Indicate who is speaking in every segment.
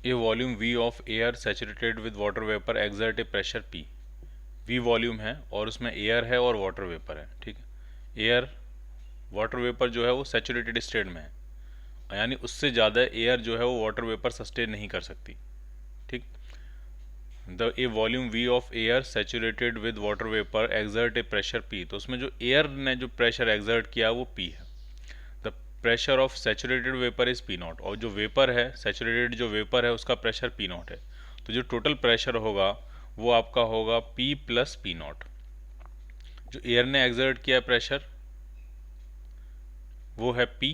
Speaker 1: A volume V of air saturated with water vapour exert A pressure P। V volume है और उसमें air है और water vapour है, ठीक है। एयर वाटर वेपर जो है वो सैचुरेटेड स्टेट में है, यानी उससे ज़्यादा एयर जो है वो वाटर वेपर सस्टेन नहीं कर सकती, ठीक। The A volume V of air saturated with water vapour exert A pressure P। तो उसमें जो एयर ने जो प्रेशर एक्सर्ट किया वो P है। The pressure of saturated vapour is P not. और जो वेपर है, सैचुरेटेड जो वेपर है उसका प्रेशर P नॉट है। तो जो टोटल प्रेशर होगा वो आपका होगा P प्लस P नॉट। जो एयर ने एक्सर्ट किया प्रेशर वो है P।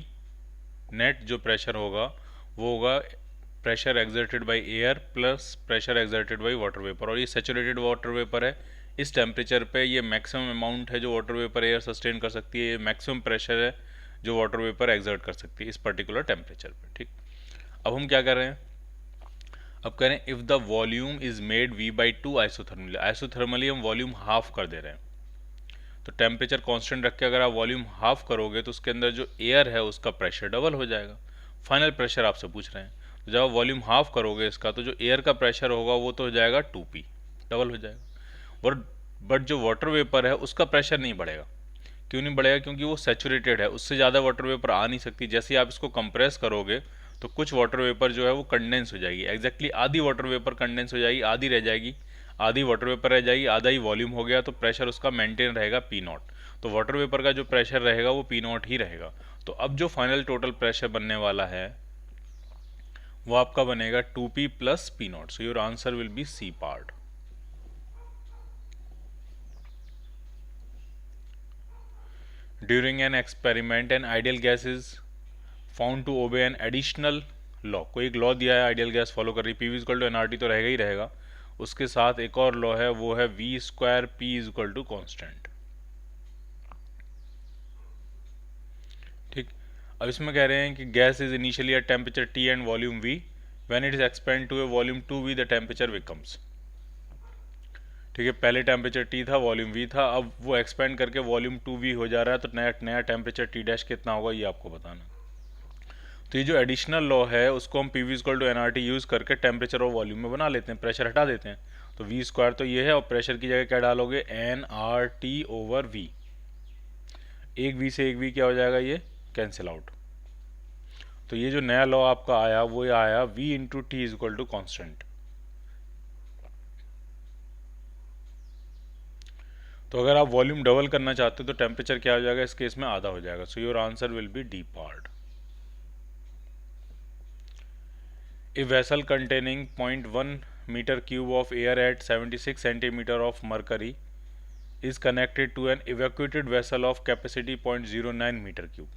Speaker 1: नेट जो प्रेशर होगा वो होगा pressure exerted by air plus pressure exerted by water vapour. और ये सैचुरेटेड वाटर वेपर है, इस टेम्परेचर पे ये मैक्सिमम अमाउंट है जो वाटर वेपर एयर सस्टेन कर सकती है, ये मैक्सिमम प्रेशर है जो वाटर वेपर एक्सर्ट कर सकती है इस पर्टिकुलर टेम्परेचर पे, ठीक। अब हम क्या कर रहे हैं, अब कह रहे हैं if the volume is made V by 2 isothermally. Isothermally हम वॉल्यूम हाफ कर दे रहे हैं, तो टेम्परेचर कांस्टेंट रख के अगर आप वॉल्यूम हाफ करोगे तो उसके अंदर जो एयर है उसका प्रेशर डबल हो जाएगा। फाइनल प्रेशर आपसे पूछ रहे हैं, तो जब आप वॉल्यूम हाफ करोगे इसका तो जो एयर का प्रेशर होगा वो तो हो जाएगा 2P, डबल हो जाएगा। और बट जो वाटर वेपर है उसका प्रेशर नहीं बढ़ेगा। क्यों नहीं बढ़ेगा? क्योंकि वो सैचुरेटेड है, उससे ज़्यादा वाटर वेपर आ नहीं सकती। जैसे ही आप इसको कंप्रेस करोगे तो कुछ वाटर वेपर जो है वो कंडेंस हो जाएगी, एग्जैक्टली आधी वाटर वेपर कंडेंस हो जाएगी, आधी रह जाएगी, आधी वाटर वेपर रह जाएगी, आधा ही वॉल्यूम हो गया, तो प्रेशर उसका मेंटेन रहेगा P नॉट। तो वाटर वेपर का जो प्रेशर रहेगा वो P नॉट ही रहेगा। तो अब जो फाइनल टोटल प्रेशर बनने वाला है वो आपका बनेगा 2P plus P naught. So your answer will be C part. During an experiment an ideal gas is found to obey an additional law. कोई एक लॉ दिया है, आइडियल गैस फॉलो कर रही है, PV इक्वल टू NRT तो रहेगा ही रहेगा, उसके साथ एक और लॉ है वो है V square P is equal to constant, ठीक। अब इसमें कह रहे हैं कि gas is initially at temperature T and volume V, when it is expand to a volume 2V the temperature becomes, ठीक है। पहले टेम्परेचर T था, वॉल्यूम V था, अब वो एक्सपेंड करके वॉल्यूम 2V हो जा रहा है, तो नया नया टेम्परेचर T डैश कितना होगा ये आपको बताना। तो ये जो एडिशनल लॉ है उसको हम PV equal to NRT use करके टेम्परेचर और वॉल्यूम में बना लेते हैं, प्रेशर हटा देते हैं। तो V स्क्वायर तो ये है और प्रेशर की जगह क्या डालोगे, NRT ओवर V। एक V से एक V क्या हो जाएगा, ये कैंसिल आउट। तो ये जो नया लॉ आपका आया वो ये आया V into T is equal to constant. तो अगर आप वॉल्यूम डबल करना चाहते हो तो टेम्परेचर क्या हो जाएगा, इस केस में आधा हो जाएगा। सो your answer will B D part. A vessel containing 0.1 meter cube of air at 76 centimeter of mercury is connected to an evacuated vessel of capacity 0.09 meter cube।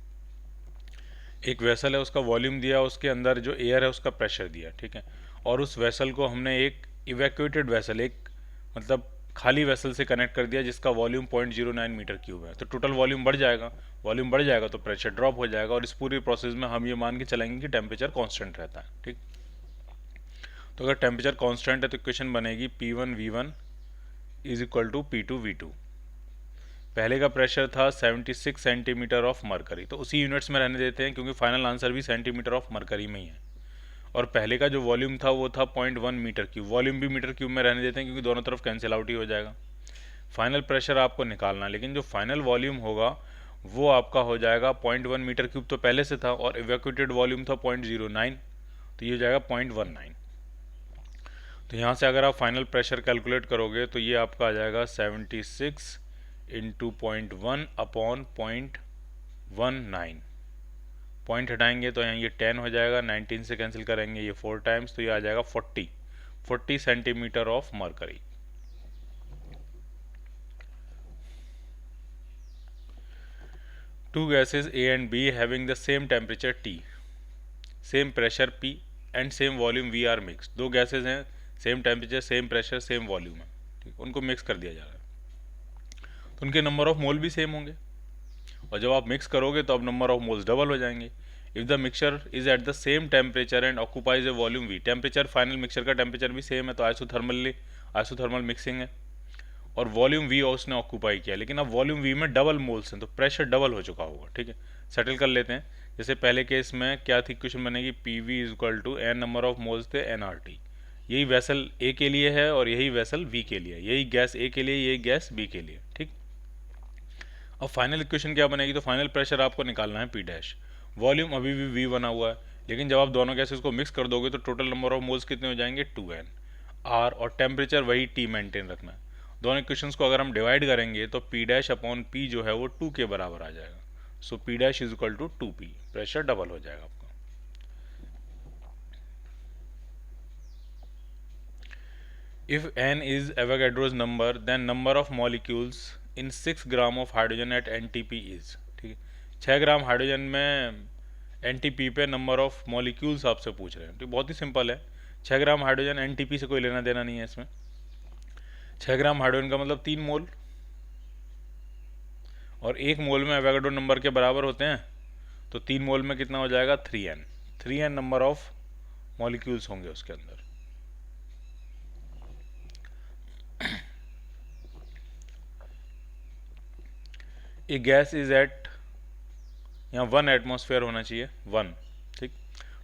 Speaker 1: एक वेसल है, उसका वॉल्यूम दिया, उसके अंदर जो एयर है उसका प्रेशर दिया, ठीक है। और उस वेसल को हमने एक इवैक्यूएटेड वेसल, एक मतलब खाली वेसल से कनेक्ट कर दिया जिसका वॉल्यूम 0.09 मीटर क्यूब है। तो टोटल वॉल्यूम बढ़ जाएगा, वॉल्यूम बढ़ जाएगा तो प्रेशर ड्रॉप हो जाएगा। और इस पूरी प्रोसेस में हम ये मान के चलेंगे कि टेम्परेचर कांस्टेंट रहता है, ठीक। तो अगर टेम्परेचर कांस्टेंट है तो इक्वेशन बनेगी P1V1 is equal to P2V2। पहले का प्रेशर था 76 सेंटीमीटर ऑफ मरकरी, तो उसी यूनिट्स में रहने देते हैं क्योंकि फाइनल आंसर भी सेंटीमीटर ऑफ मरकरी में ही है। और पहले का जो वॉल्यूम था वो था 0.1 मीटर क्यूब, वॉल्यूम भी मीटर क्यूब में रहने देते हैं क्योंकि दोनों तरफ कैंसिल आउट ही हो जाएगा। फाइनल प्रेशर आपको निकालना, लेकिन जो फाइनल वॉल्यूम होगा वो आपका हो जाएगा 0.1 मीटर क्यूब तो पहले से था, और इवैक्यूएटेड वॉल्यूम था 0.09, तो ये हो जाएगा 0.19। तो यहाँ से अगर आप फाइनल प्रेशर कैलकुलेट करोगे तो ये आपका आ जाएगा 76 इंटू 0.1 अपॉन 0.19। पॉइंट हटाएंगे तो यहाँ ये 10 हो जाएगा, 19 से कैंसिल करेंगे ये 4 टाइम्स, तो ये आ जाएगा 40 centimetre of mercury. Two gases A and B having the same temperature T, same pressure P and same volume V are mix. दो गैसेज हैं, same temperature, same pressure, same volume है, ठीक, उनको मिक्स कर दिया जा रहा है, तो उनके नंबर ऑफ मोल भी सेम होंगे। और जब आप मिक्स करोगे तो अब नंबर ऑफ मोल्स डबल हो जाएंगे। If the mixture is at the same temperature and occupies A volume V, temperature final mixture का टेम्परेचर भी सेम है तो आइसोथर्मल मिक्सिंग है, और वॉल्यूम V उसने ऑक्यूपाई किया, लेकिन अब वॉल्यूम V में डबल मोल्स हैं तो प्रेशर डबल हो चुका होगा, ठीक है। सेटल कर लेते हैं, जैसे पहले केस में क्या थी, इक्वेशन बनेगी PV is equal to n number of moles थे nRT। यही वेसल A के लिए है और यही वेसल V के लिए, यही गैस A के लिए, यही गैस B के लिए, ठीक। अब फाइनल इक्वेशन क्या बनेगी, तो फाइनल प्रेशर आपको निकालना है P डैश। वॉल्यूम अभी भी V बना हुआ है, लेकिन जब आप दोनों गैसेस को मिक्स कर दोगे तो टोटल नंबर ऑफ मोल्स कितने हो जाएंगे, 2n। R और टेम्परेचर वही T मेंटेन रखना है। दोनों इक्वेशंस को अगर हम डिवाइड करेंगे तो P डैश अपॉन P जो है वो 2 के बराबर आ जाएगा। So P dash is equal to 2P, pressure double हो जाएगा आपका। If n is Avogadro's number, then number of molecules in 6 gram of hydrogen at NTP is, ठीक है। 6 ग्राम हाइड्रोजन में NTP पे नंबर ऑफ मॉलिक्यूल्स आपसे पूछ रहे हैं, तो बहुत ही सिंपल है। 6 ग्राम हाइड्रोजन NTP से कोई लेना देना नहीं है इसमें। 6 ग्राम हाइड्रोजन का मतलब 3 मोल, और 1 मोल में एवोगाड्रो नंबर के बराबर होते हैं, तो 3 मोल में कितना हो जाएगा, 3n। 3n number of molecules होंगे उसके अंदर। ए गैस इज एट, यहाँ 1 एटमॉस्फेयर होना चाहिए, 1, ठीक।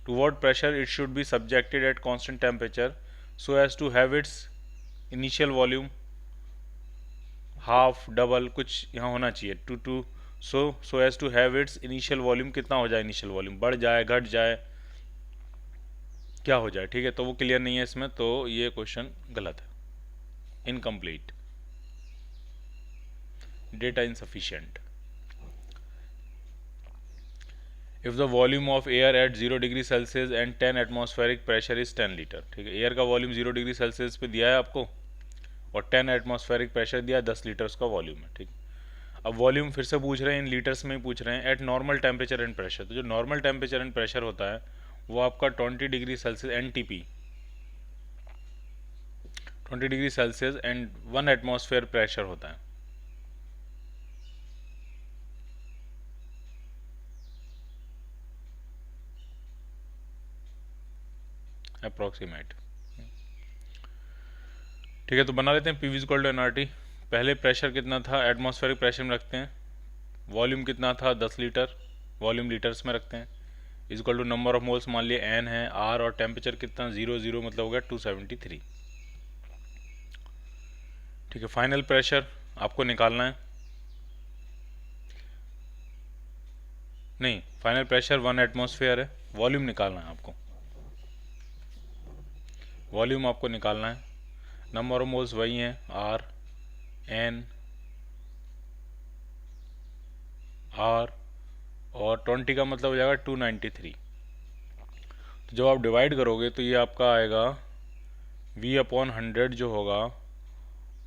Speaker 1: To what pressure it should be subjected at constant temperature so as to have its initial volume half, double कुछ यहाँ होना चाहिए, to so as to have its initial volume, कितना हो जाए इनिशियल वॉल्यूम, बढ़ जाए, घट जाए, क्या हो जाए, ठीक है। तो वो क्लियर नहीं है इसमें, तो ये क्वेश्चन गलत है, incomplete, data insufficient. If the volume of air at 0 degree Celsius and 10 atmospheric pressure is 10 litre, ठीक है। एयर का वॉल्यूम 0 डिग्री सेल्सियस पे दिया है आपको और 10 एटमॉस्फेरिक प्रेशर दिया है, 10 लीटर्स का वॉल्यूम है, ठीक। अब वॉल्यूम फिर से पूछ रहे हैं, इन लीटर्स में ही पूछ रहे हैं, eight normal temperature and pressure. तो जो नॉर्मल टेम्परेचर एंड प्रेशर होता है वो आपका 20 degree Celsius NTP, 20 degree Celsius and 1 atmosphere pressure होता है। अप्रोक्सीमेट, ठीक है। तो बना लेते हैं PV इक्वल टू nRT। पहले प्रेशर कितना था, एटमॉस्फेरिक प्रेशर में रखते हैं, वॉल्यूम कितना था 10 लीटर, वॉल्यूम लीटर्स में रखते हैं, is equal to number of moles मान लिए n है, R और टेम्परेचर कितना 0 मतलब हो गया 273, ठीक है। फाइनल प्रेशर आपको निकालना है, नहीं फाइनल प्रेशर 1 एटमॉस्फेयर है, वॉल्यूम निकालना है आपको, वॉल्यूम आपको निकालना है। नंबर ऑफ मोल्स वही हैं, R N R और 20 का मतलब हो जाएगा 293। तो जब आप डिवाइड करोगे तो ये आपका आएगा V अपॉन 100 जो होगा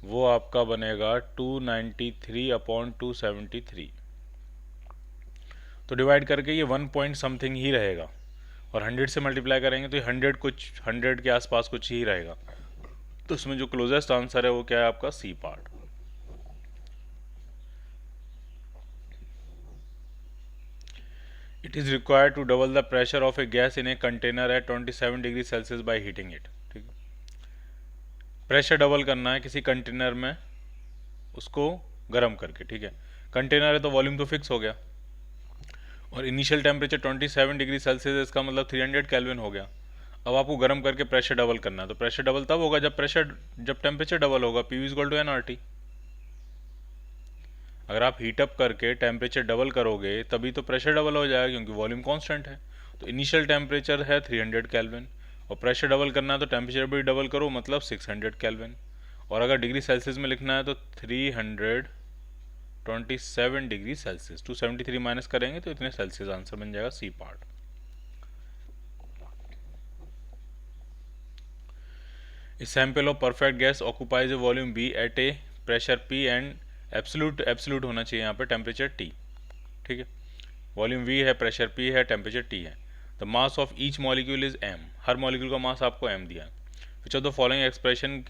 Speaker 1: वो आपका बनेगा 293 अपॉन 273। तो डिवाइड करके ये 1 पॉइंट समथिंग ही रहेगा, और 100 से मल्टीप्लाई करेंगे तो ये 100 के आसपास कुछ ही रहेगा। तो उसमें जो क्लोजेस्ट आंसर है वो क्या है आपका, C part. It is required to double the pressure of a gas in a container at 27 degree Celsius by heating it, ठीक है। प्रेशर डबल करना है किसी कंटेनर में उसको गर्म करके, ठीक है। कंटेनर है तो वॉल्यूम तो फिक्स हो गया, और इनिशियल टेम्परेचर 27 डिग्री सेल्सियस, इसका मतलब 300 केल्विन हो गया। अब आपको गर्म करके प्रेशर डबल करना है, तो प्रेशर डबल तब होगा जब टेम्परेचर डबल होगा, PV इक्वल टू nRT। अगर आप हीट अप करके टेम्परेचर डबल करोगे तभी तो प्रेशर डबल हो जाएगा, क्योंकि वॉल्यूम कांस्टेंट है। तो इनिशियल टेम्परेचर है 300 केल्विन, और प्रेशर डबल करना है तो टेम्परेचर भी डबल करो, मतलब 600 केल्विन। और अगर डिग्री सेल्सियस में लिखना है तो 327 डिग्री सेल्सियस, 273 माइनस करेंगे तो इतने सेल्सियस आंसर बन जाएगा, C part. A sample of perfect gas occupies a volume B at a pressure P and absolute होना चाहिए यहाँ पे टेम्परेचर T, ठीक है। वॉल्यूम V है, प्रेशर P है, टेम्परेचर T है। The mass of each molecule is m, her molecule का मास आपको m दिया है। Which of the following expression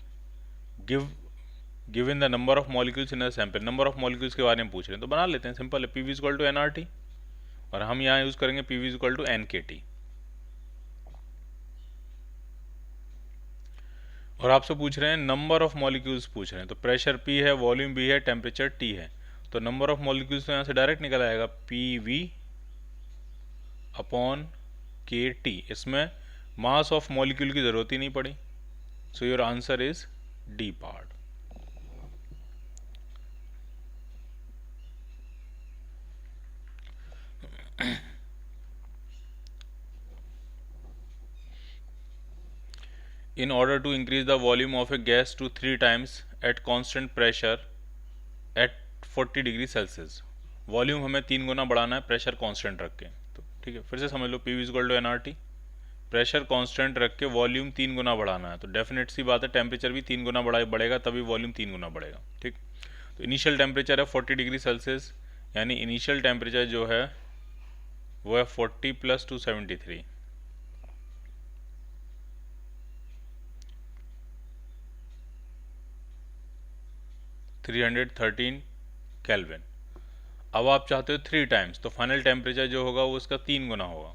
Speaker 1: given the number of molecules in the sample, number of molecules के बारे में पूछ रहे हैं तो बना लेते हैं, सिंपल है, PV इक्वल टू nRT, और हम यहाँ यूज़ करेंगे PV इक्वल टू nKT। और आपसे पूछ रहे हैं नंबर ऑफ मॉलिक्यूल्स पूछ रहे हैं, तो प्रेशर P है, वॉल्यूम B है, टेम्परेचर T है, तो नंबर ऑफ मॉलिक्यूल्स तो यहाँ से डायरेक्ट निकल आएगा, PV अपॉन के टी, इसमें मास ऑफ मॉलिक्यूल की ज़रूरत ही नहीं पड़ी। सो your answer is D part. In order to increase the volume of a gas to 3 times at constant pressure at 40 degree Celsius, volume हमें 3 गुना बढ़ाना है प्रेशर कांस्टेंट रख के। तो ठीक है, फिर से समझ लो, P V equal to N R T, pressure constant रख के वॉल्यूम 3 गुना बढ़ाना है, तो डेफिनेट सी बात है टेम्परेचर भी 3 गुना बढ़ेगा, तभी वॉल्यूम 3 गुना बढ़ेगा। ठीक, तो इनिशियल टेम्परेचर है 40 डिग्री सेल्सियस, यानी इनिशियल टेम्परेचर जो है वो है 40 प्लस 273, 313 केल्विन। अब आप चाहते हो 3 टाइम्स, तो फाइनल टेम्परेचर जो होगा वो उसका 3 गुना होगा,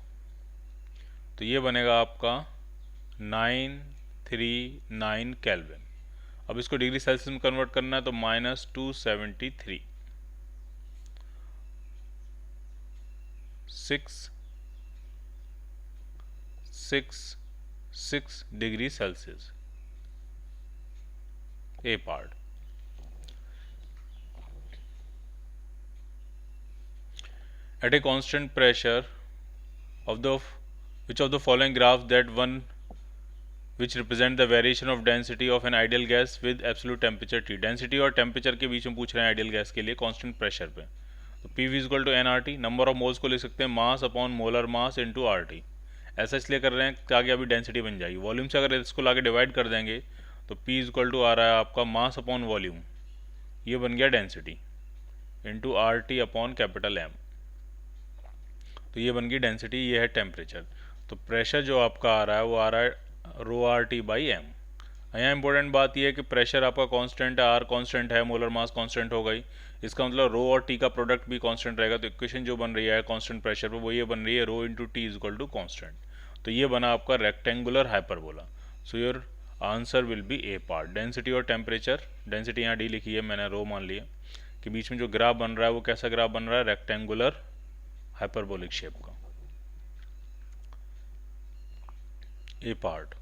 Speaker 1: तो ये बनेगा आपका 939 केल्विन। अब इसको डिग्री सेल्सियस में कन्वर्ट करना है, तो -273, 666 degree Celsius, A part. At a constant pressure of the which of the following graphs that one which represent the variation of density of an ideal gas with absolute temperature T, density और temperature के बीच में पूछ रहे हैं ideal gas के लिए constant pressure पे। तो P V equal to N R T, number of moles को लिख सकते हैं mass upon molar mass into R T. ऐसा इसलिए कर रहे हैं ताकि अभी डेंसिटी बन जाएगी, वॉल्यूम से अगर इसको लाके डिवाइड कर देंगे तो पी इक्वल टू आ रहा है आपका मास अपॉन वॉल्यूम, ये बन गया density, into R T upon capital M, तो ये बन गई डेंसिटी, ये है टेम्परेचर। तो प्रेशर जो आपका आ रहा है वो आ रहा है रो आर टी बाई एम। यहाँ इंपॉर्टेंट बात ये है कि प्रेशर आपका कांस्टेंट है, आर कांस्टेंट है, मोलर मास कांस्टेंट हो गई, इसका मतलब रो और टी का प्रोडक्ट भी कांस्टेंट रहेगा। तो इक्वेशन जो बन रही है कांस्टेंट प्रेशर पर वो ये बन रही है rho into T is equal to constant. तो ये बना आपका rectangular hyperbola. So your answer will be A part. Density और टेम्परेचर, डेंसिटी यहाँ डी लिखी है, मैंने रो मान लिया, कि बीच में जो ग्राफ बन रहा है वो कैसा ग्राफ बन रहा है, रेक्टेंगुलर हाइपरबोलिक शेप का, ए part.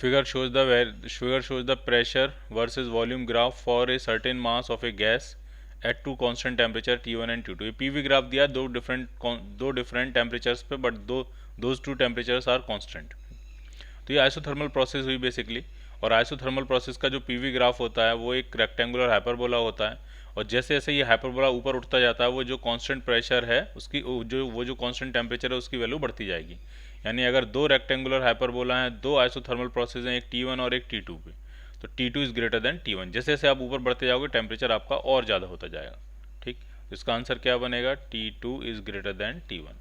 Speaker 1: Figure shows the pressure versus volume graph for a certain mass of a gas at two constant temperature T1 and T2। ये PV ग्राफ दिया दो डिफरेंट टेम्परेचर्स पे, but those two temperatures are constant. तो ये isothermal process हुई बेसिकली, और isothermal process का जो PV ग्राफ होता है वो एक रेक्टेंगुलर हाइपरबोला होता है, और जैसे जैसे ये हाइपरबोला ऊपर उठता जाता है वो जो कांस्टेंट प्रेशर है उसकी जो कांस्टेंट टेम्परेचर है उसकी वैल्यू बढ़ती जाएगी। यानी अगर दो रेक्टेंगुलर हाइपरबोला हैं, दो आइसोथर्मल प्रोसेस हैं, एक T1 और एक T2 पे, तो T2 is greater then T1। जैसे जैसे आप ऊपर बढ़ते जाओगे टेम्परेचर आपका और ज़्यादा होता जाएगा। ठीक, तो इसका आंसर क्या बनेगा, T2 is greater then T1।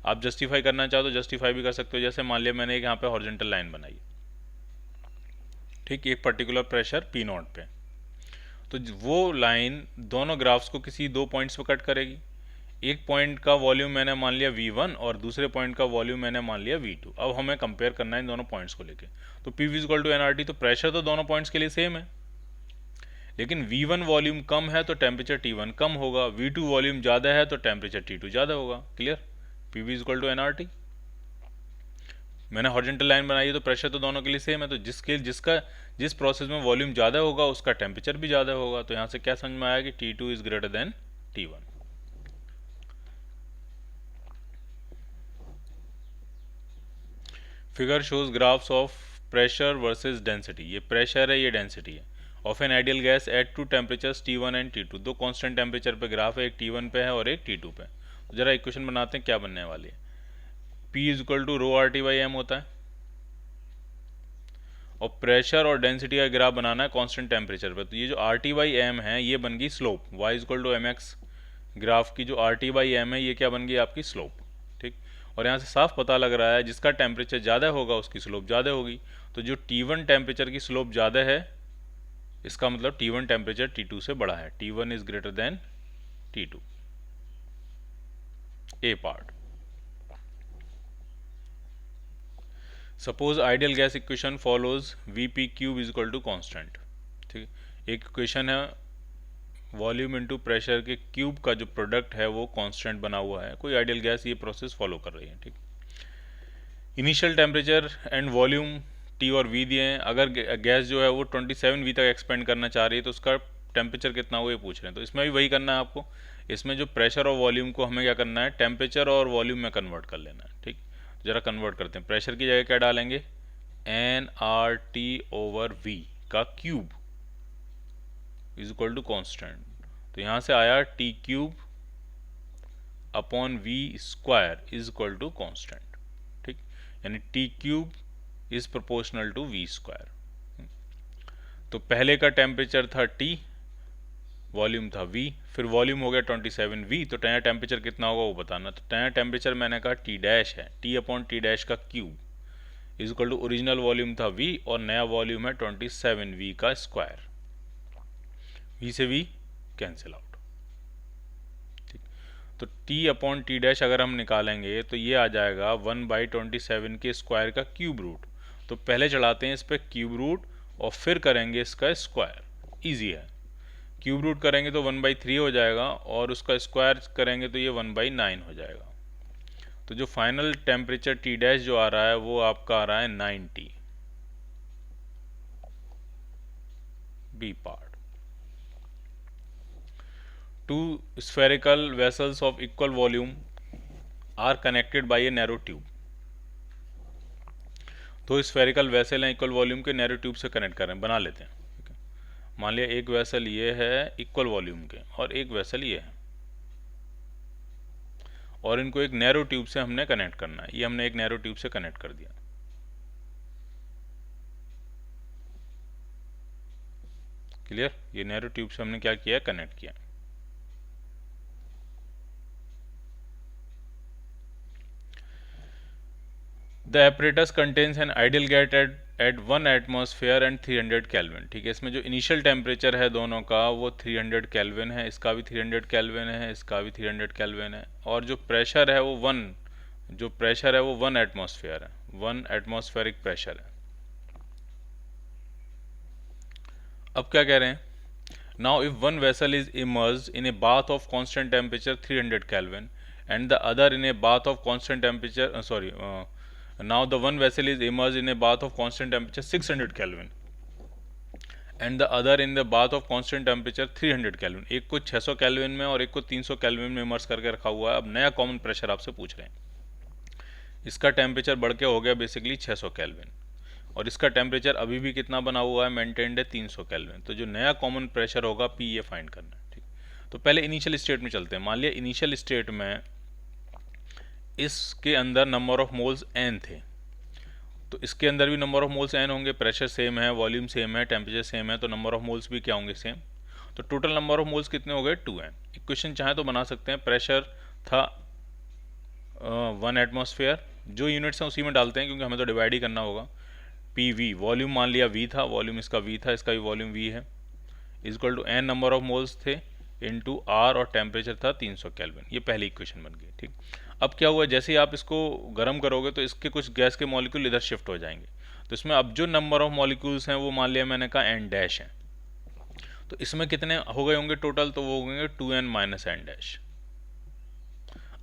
Speaker 1: आप जस्टिफाई करना चाहो तो जस्टिफाई भी कर सकते हो, जैसे मान लिया मैंने एक यहाँ पे हॉरिजॉन्टल लाइन बनाई, ठीक, एक पर्टिकुलर प्रेशर P नॉट पे, तो वो लाइन दोनों ग्राफ्स को किसी दो पॉइंट्स पे कट करेगी। एक पॉइंट का वॉल्यूम मैंने मान लिया V1 और दूसरे पॉइंट का वॉल्यूम मैंने मान लिया V2। अब हमें कंपेयर करना है इन दोनों पॉइंट्स को लेके। तो PV इक्वल टू एनआरटी, तो प्रेशर तो दोनों पॉइंट्स के लिए सेम है, लेकिन V1 वॉल्यूम कम है तो टेम्परेचर T1 कम होगा, V2 वॉल्यूम ज़्यादा है तो टेम्परेचर T2 ज़्यादा होगा। Clear, PV equal to NRT. मैंने हॉरिजॉन्टल लाइन बनाई है तो प्रेशर तो दोनों के लिए सेम है, तो जिस प्रोसेस में वॉल्यूम ज़्यादा होगा उसका टेम्परेचर भी ज़्यादा होगा। तो यहाँ से क्या समझ में आया कि T2 is greater then T1। Figure shows graphs of pressure versus density, ये प्रेशर है ये डेंसिटी है, of N ideal gas at to temperatures T1 and T2। दो कांस्टेंट टेम्परेचर पे ग्राफ है, एक T1 पे है और एक T2 पे। तो जरा इक्वेशन बनाते हैं क्या बनने वाली है। P is equal to rho R T by M होता है, और प्रेशर और डेंसिटी का ग्राफ बनाना है कांस्टेंट टेम्परेचर पे। तो ये जो आर टी बाई एम है ये बन गई slope, y is equal to m x. Graph की जो आर टी बाई एम है ये क्या बन गई आपकी स्लोप। ठीक, और यहाँ से साफ पता लग रहा है जिसका टेम्परेचर ज़्यादा होगा उसकी स्लोप ज़्यादा होगी। तो जो T1 टेम्परेचर की स्लोप ज़्यादा है, इसका मतलब T1 टेम्परेचर T2 से बड़ा है, T1 is greater than T2, A part. Suppose ideal gas equation follows Vp cube is equal to constant. ठीक, एक इक्वेशन है वॉल्यूम इनटू प्रेशर के क्यूब का जो प्रोडक्ट है वो कांस्टेंट बना हुआ है, कोई आइडियल गैस ये प्रोसेस फॉलो कर रही है। ठीक, initial temperature and volume T और वी दिए हैं। अगर गैस जो है वो 27 वी तक एक्सपेंड करना चाह रही है तो उसका टेम्परेचर कितना हो ये पूछ रहे हैं। तो इसमें भी वही करना है आपको, इसमें जो प्रेशर और वॉल्यूम को हमें क्या करना है, टेम्परेचर और वॉल्यूम में कन्वर्ट कर लेना है। ठीक, जरा कन्वर्ट करते हैं। प्रेशर की जगह क्या डालेंगे, N R T over V का cube is equal to constant. तो यहाँ से आया T cube upon V square is equal to constant. ठीक, यानी T cube is proportional to V square. तो पहले का टेम्परेचर था टी, वॉल्यूम था वी, फिर वॉल्यूम हो गया 27 वी, तो नया टेम्परेचर कितना होगा वो बताना। तो नया टेम्परेचर मैंने कहा टी डैश है, टी अपॉन टी डैश का cube is equal to original volume था वी और नया वॉल्यूम है 27 वी का स्क्वायर। वी से वी कैंसिल आउट। ठीक, तो टी अपॉन टी डैश अगर हम निकालेंगे तो ये आ जाएगा 1/27 के स्क्वायर का क्यूब रूट। तो पहले चढ़ाते हैं इस पर क्यूब रूट और फिर करेंगे इसका स्क्वायर, ईजी है। क्यूब रूट करेंगे तो 1/3 हो जाएगा और उसका स्क्वायर करेंगे तो ये 1/9 हो जाएगा। तो जो फाइनल टेम्परेचर टी डैश जो आ रहा है वो आपका आ रहा है 90 B part. Two spherical vessels of equal volume are connected by a narrow tube। दो स्फेरिकल वेसल हैं इक्वल वॉल्यूम के, नैरो ट्यूब से कनेक्ट कर रहे हैं, बना लेते हैं। ठीक है, मान लिया एक वेसल ये है इक्वल वॉल्यूम के और एक वेसल ये है और इनको एक नैरो ट्यूब से हमने कनेक्ट करना है। ये हमने एक नैरो ट्यूब से कनेक्ट कर दिया। क्लियर, ये नैरो ट्यूब से हमने क्या किया, कनेक्ट किया। The apparatus contains an ideal gas at 1 atmosphere and 300 Kelvin। ठीक है, इसमें जो इनिशियल टेम्परेचर है दोनों का वो 300 केल्विन है, इसका भी 300 केल्विन है, इसका भी 300 केल्विन है, और जो प्रेशर है वो 1 एटमॉस्फेयर है, 1 एटमॉस्फेरिक प्रेशर है। अब क्या कह रहे हैं, now if one vessel is immersed in a bath of constant temperature 300 kelvin and the other in a bath of constant temperature now the one vessel is immersed in a bath of constant temperature 600 Kelvin and the other in the bath of constant temperature 300 Kelvin। एक को 600 kelvin में और एक को 300 kelvin में immerse करके रखा हुआ है। अब नया कॉमन प्रेशर आपसे पूछ रहे हैं। इसका टेम्परेचर बढ़ के हो गया बेसिकली 600 केल्विन और इसका टेम्परेचर अभी भी कितना बना हुआ है, मेंटेन्ड है 300 केल्विन। तो जो नया कॉमन प्रेशर होगा पी, ये फाइंड करना है। ठीक, तो पहले इनिशियल स्टेट में चलते हैं। मान लिया इनिशियल स्टेट में इसके अंदर नंबर ऑफ मोल्स एन थे, तो इसके अंदर भी नंबर ऑफ मोल्स एन होंगे। प्रेशर सेम है, वॉल्यूम सेम है, टेम्परेचर सेम है, तो नंबर ऑफ मोल्स भी क्या होंगे, सेम। तो टोटल नंबर ऑफ मोल्स कितने हो गए, 2n। इक्वेशन चाहे तो बना सकते हैं। प्रेशर था 1 एटमॉस्फेयर, जो यूनिट्स हैं उसी में डालते हैं क्योंकि हमें तो डिवाइड ही करना होगा। पी वी, वॉल्यूम मान लिया वी था, वॉल्यूम इसका वी था, इसका भी वॉल्यूम वी है, equal to N number of moles थे इनटू आर और टेम्परेचर था 300 केल्विन। ये पहली इक्वेशन बन गई। ठीक, अब क्या हुआ, जैसे ही आप इसको गर्म करोगे तो इसके कुछ गैस के मॉलिक्यूल इधर शिफ्ट हो जाएंगे। तो इसमें अब जो नंबर ऑफ मॉलिक्यूल्स हैं वो मान लिया मैंने कहा एन डैश है, तो इसमें कितने हो गए होंगे टोटल, तो वो होंगे 2n माइनस एन डैश।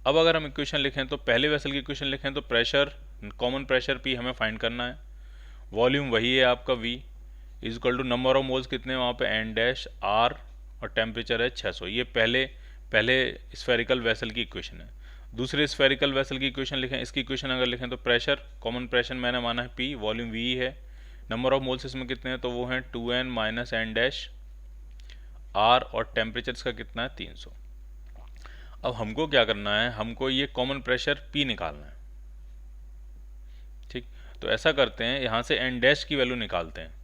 Speaker 1: अब अगर हम इक्वेशन लिखें तो पहले वेसल की इक्वेशन लिखें तो प्रेशर, कॉमन प्रेशर पी हमें फाइंड करना है, वॉल्यूम वही है आपका V, is equal to number of moles कितने वहाँ पे एन डैश आर और टेम्परेचर है 600। ये पहले स्फेरिकल वेसल की इक्वेशन है। दूसरे स्फेरिकल वेसल की इक्वेशन लिखें, इसकी इक्वेशन अगर लिखें तो प्रेशर, कॉमन प्रेशर मैंने माना है पी, वॉल्यूम वी है, नंबर ऑफ मोल्स इसमें कितने हैं तो वो हैं 2n minus N dash R और टेम्परेचर इसका कितना है 300। अब हमको क्या करना है, हमको ये कॉमन प्रेशर पी निकालना है। ठीक, तो ऐसा करते हैं, यहाँ से एन डैश की वैल्यू निकालते हैं।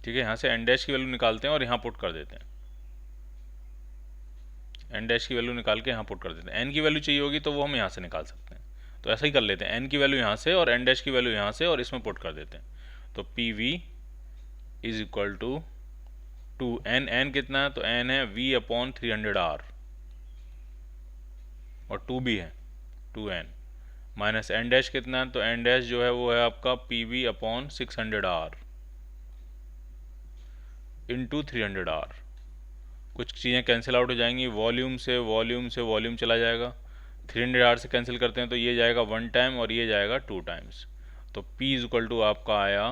Speaker 1: ठीक है, यहाँ से एन डैश की वैल्यू निकालते हैं और यहाँ पुट कर देते हैं। एन डैश की वैल्यू निकाल के यहाँ पुट कर देते हैं। एन की वैल्यू चाहिए होगी तो वो हम यहाँ से निकाल सकते हैं, तो ऐसा ही कर लेते हैं। एन की वैल्यू यहाँ से और एन डैश की वैल्यू यहाँ से और इसमें पुट कर देते हैं। तो P V is equal to 2n, N कितना है तो एन है v अपॉन 300r और 2 भी है 2n, माइनस एन डैश कितना है तो एन डैश जो है वो है आपका P V upon 600r into 300R। कुछ चीज़ें कैंसिल आउट हो जाएंगी, वॉल्यूम से वॉल्यूम चला जाएगा। 300R से कैंसिल करते हैं तो ये जाएगा 1 टाइम और ये जाएगा 2 टाइम्स। तो P इज इक्वल टू आपका आया,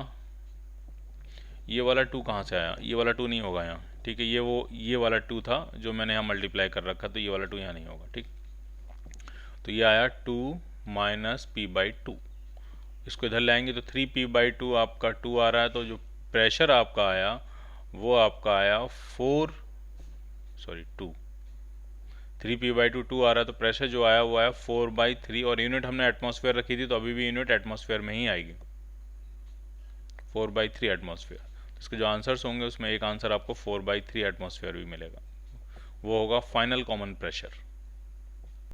Speaker 1: ये वाला 2 कहाँ से आया, ये वाला 2 नहीं होगा यहाँ, ठीक है। ये वाला 2 था जो मैंने यहाँ मल्टीप्लाई कर रखा, तो ये वाला 2 यहाँ नहीं होगा, ठीक। तो ये आया 2 माइनस P/2। इसको इधर लाएंगे तो 3P/2 आपका 2 आ रहा है। तो जो प्रेशर आपका आया वो आपका आया 2 3P/2 2 आ रहा है, तो प्रेशर जो आया वो आया 4/3, और यूनिट हमने एटमॉस्फेयर रखी थी तो अभी भी यूनिट एटमॉस्फेयर में ही आएगी, 4/3 एटमॉस्फेयर। इसके जो आंसर्स होंगे उसमें एक आंसर आपको 4/3 एटमॉस्फेयर भी मिलेगा, वो होगा फाइनल कॉमन प्रेशर।